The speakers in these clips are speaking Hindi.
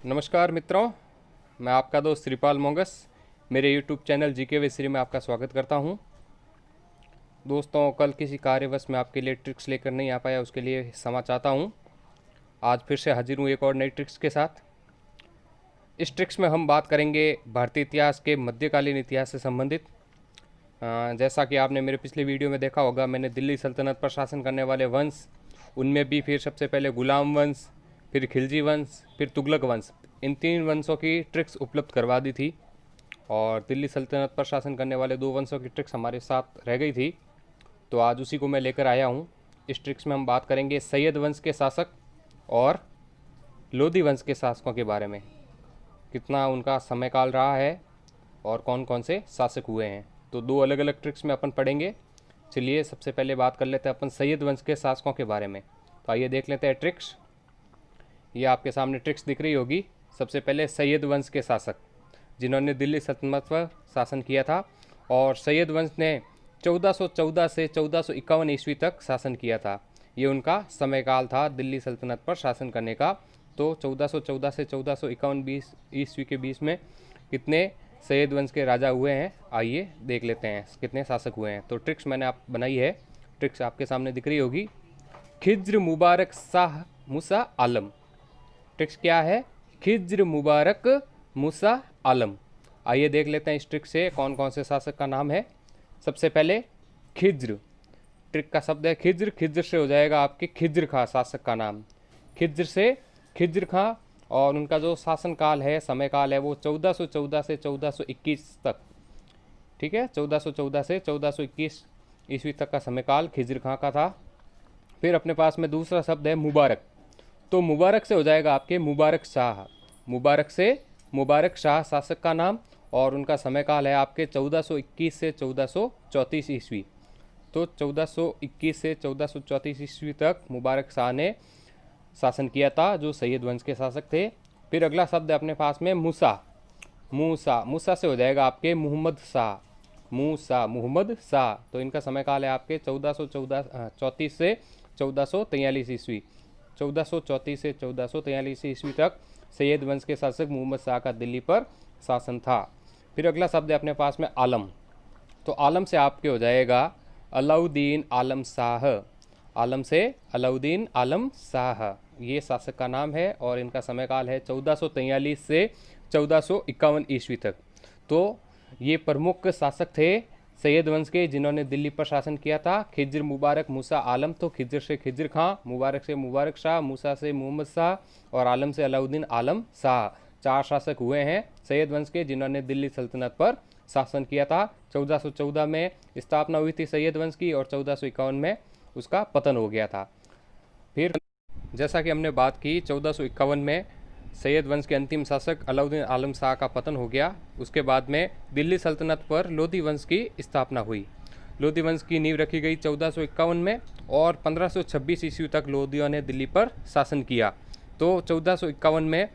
नमस्कार मित्रों, मैं आपका दोस्त श्रीपाल मोंगस मेरे YouTube channel GK with Shri में आपका स्वागत करता हूं। दोस्तों, कल किसी कार्यवश में आपके लिए ट्रिक्स लेकर नहीं आ पाया, उसके लिए क्षमा चाहता हूं। आज फिर से हाजिर हूं एक और नई ट्रिक्स के साथ। इस ट्रिक्स में हम बात करेंगे भारतीय इतिहास के मध्यकालीन इतिहास से संबंधित। जैसा कि आपने मेरे पिछले वीडियो में देखा होगा, मैंने दिल्ली सल्तनत पर शासन करने वाले वंश, उनमें भी फिर सबसे पहले गुलाम वंश, फिर खिलजी वंश, फिर तुगलक वंश, इन 3 वंशों की ट्रिक्स उपलब्ध करवा दी थी। और दिल्ली सल्तनत पर शासन करने वाले 2 वंशों की ट्रिक्स हमारे साथ रह गई थी, तो आज उसी को मैं लेकर आया हूँ। इस ट्रिक्स में हम बात करेंगे सैयद वंश के शासक और लोधी वंश के शासकों के बारे में, कितना उनका समयकाल रहा है और कौन कौन से शासक हुए हैं। तो 2 अलग अलग ट्रिक्स में अपन पढ़ेंगे। चलिए सबसे पहले बात कर लेते हैं अपन सैयद वंश के शासकों के बारे में। तो आइए देख लेते हैं ट्रिक्स। ये आपके सामने ट्रिक्स दिख रही होगी। सबसे पहले सैयद वंश के शासक, जिन्होंने दिल्ली सल्तनत पर शासन किया था, और सैयद वंश ने 1414 से 1451 ईस्वी तक शासन किया था। ये उनका समयकाल था दिल्ली सल्तनत पर शासन करने का। तो 1414 से 1451 ईस्वी के बीच में कितने सैयद वंश के राजा हुए हैं, आइए देख लेते हैं कितने शासक हुए हैं। तो ट्रिक्स मैंने आप बनाई है, ट्रिक्स आपके सामने दिख रही होगी। खिज्र मुबारक शाह मूसा आलम। ट्रिक्स क्या है? खिज्र मुबारक मूसा आलम। आइए देख लेते हैं इस ट्रिक से कौन कौन से शासक का नाम है। सबसे पहले खिज्र, ट्रिक का शब्द है खिज्र। खिज्र से हो जाएगा आपके खिज्र खां शासक का नाम। खिज्र से खिज्र खां, और उनका जो शासन काल है, समय काल है, वो 1414 से 1421 तक। ठीक है, 1414 से 1421 ईस्वी तक का समय काल खिज्र खां का था। फिर अपने पास में दूसरा शब्द है मुबारक। तो मुबारक से हो जाएगा आपके मुबारक शाह। मुबारक से मुबारक शाह शासक का नाम, और उनका समय काल है आपके 1421 से 1434 ईस्वी। तो 1421 से 1434 ईस्वी तक मुबारक शाह ने शासन किया था, जो सैयद वंश के शासक थे। फिर अगला शब्द है अपने पास में मूसा। मूसा, मूसा से हो जाएगा आपके मोहम्मद शाह। मूसा, मोहम्मद शाह। तो इनका समय काल है आपके 1434 से 1443 ईस्वी। 1434 से 1443 ईस्वी तक सैयद वंश के शासक मोहम्मद शाह का दिल्ली पर शासन था। फिर अगला शब्द है अपने पास में आलम। तो आलम से आपके हो जाएगा अलाउद्दीन आलम शाह। आलम से अलाउद्दीन आलम शाह, ये शासक का नाम है, और इनका समय काल है 1443 से 1451 ईस्वी तक। तो ये प्रमुख शासक थे सैयद वंश के, जिन्होंने दिल्ली पर शासन किया था। खिज्र मुबारक मूसा आलम, तो खिज्र से खिज्र खां, मुबारक से मुबारक शाह, मूसा से मोहम्मद शाह, और आलम से अलाउद्दीन आलम शाह। 4 शासक हुए हैं सैयद वंश के, जिन्होंने दिल्ली सल्तनत पर शासन किया था। 1414 में स्थापना हुई थी सैयद वंश की, और 1451 में उसका पतन हो गया था। फिर जैसा कि हमने बात की, 1451 में सैयद वंश के अंतिम शासक अलाउद्दीन आलम शाह का पतन हो गया। उसके बाद में दिल्ली सल्तनत पर लोधी वंश की स्थापना हुई। लोधी वंश की नींव रखी गई 1451 में, और 1526 ईस्वी तक लोधियों ने दिल्ली पर शासन किया। तो 1451 में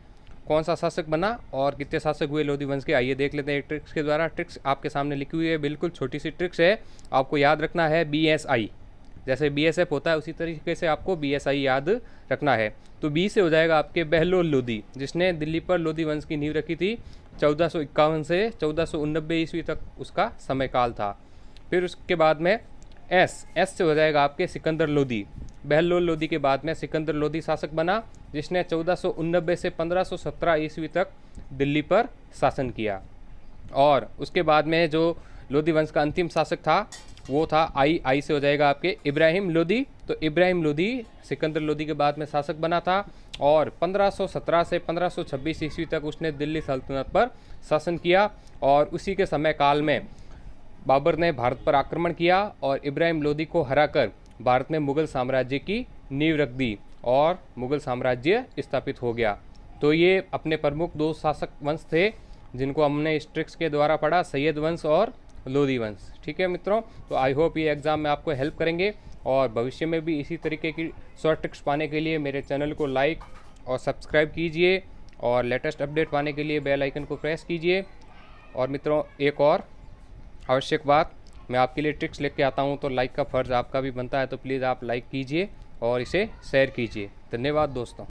कौन सा शासक बना और कितने शासक हुए लोधी वंश के, आइए देख लेते हैं एक ट्रिक्स के द्वारा। ट्रिक्स आपके सामने लिखी हुई है, बिल्कुल छोटी सी ट्रिक्स है, आपको याद रखना है। BSI, जैसे BSF होता है उसी तरीके से आपको BSI याद रखना है। तो बी से हो जाएगा आपके बहलोल लोधी, जिसने दिल्ली पर लोधी वंश की नींव रखी थी। 1451 से 1489 ईस्वी तक उसका समय काल था। फिर उसके बाद में एस से हो जाएगा आपके सिकंदर लोधी। बहलोल लोधी के बाद में सिकंदर लोधी शासक बना, जिसने 1489 से 1517 ईस्वी तक दिल्ली पर शासन किया। और उसके बाद में जो लोधी वंश का अंतिम शासक था वो था आई से हो जाएगा आपके इब्राहिम लोधी। तो इब्राहिम लोधी सिकंदर लोधी के बाद में शासक बना था, और 1517 से 1526 ईस्वी तक उसने दिल्ली सल्तनत पर शासन किया। और उसी के समय काल में बाबर ने भारत पर आक्रमण किया, और इब्राहिम लोधी को हराकर भारत में मुगल साम्राज्य की नींव रख दी, और मुगल साम्राज्य स्थापित हो गया। तो ये अपने प्रमुख 2 शासक वंश थे, जिनको हमने इस ट्रिक्स के द्वारा पढ़ा, सैयद वंश और लोधी वंश। ठीक है मित्रों, तो आई होप ये एग्जाम में आपको हेल्प करेंगे, और भविष्य में भी इसी तरीके की शॉर्ट ट्रिक्स पाने के लिए मेरे चैनल को लाइक और सब्सक्राइब कीजिए, और लेटेस्ट अपडेट पाने के लिए बेल आइकन को प्रेस कीजिए। और मित्रों, एक और आवश्यक बात, मैं आपके लिए ट्रिक्स लेके आता हूँ तो लाइक का फ़र्ज़ आपका भी बनता है, तो प्लीज़ आप लाइक कीजिए और इसे शेयर कीजिए। धन्यवाद दोस्तों।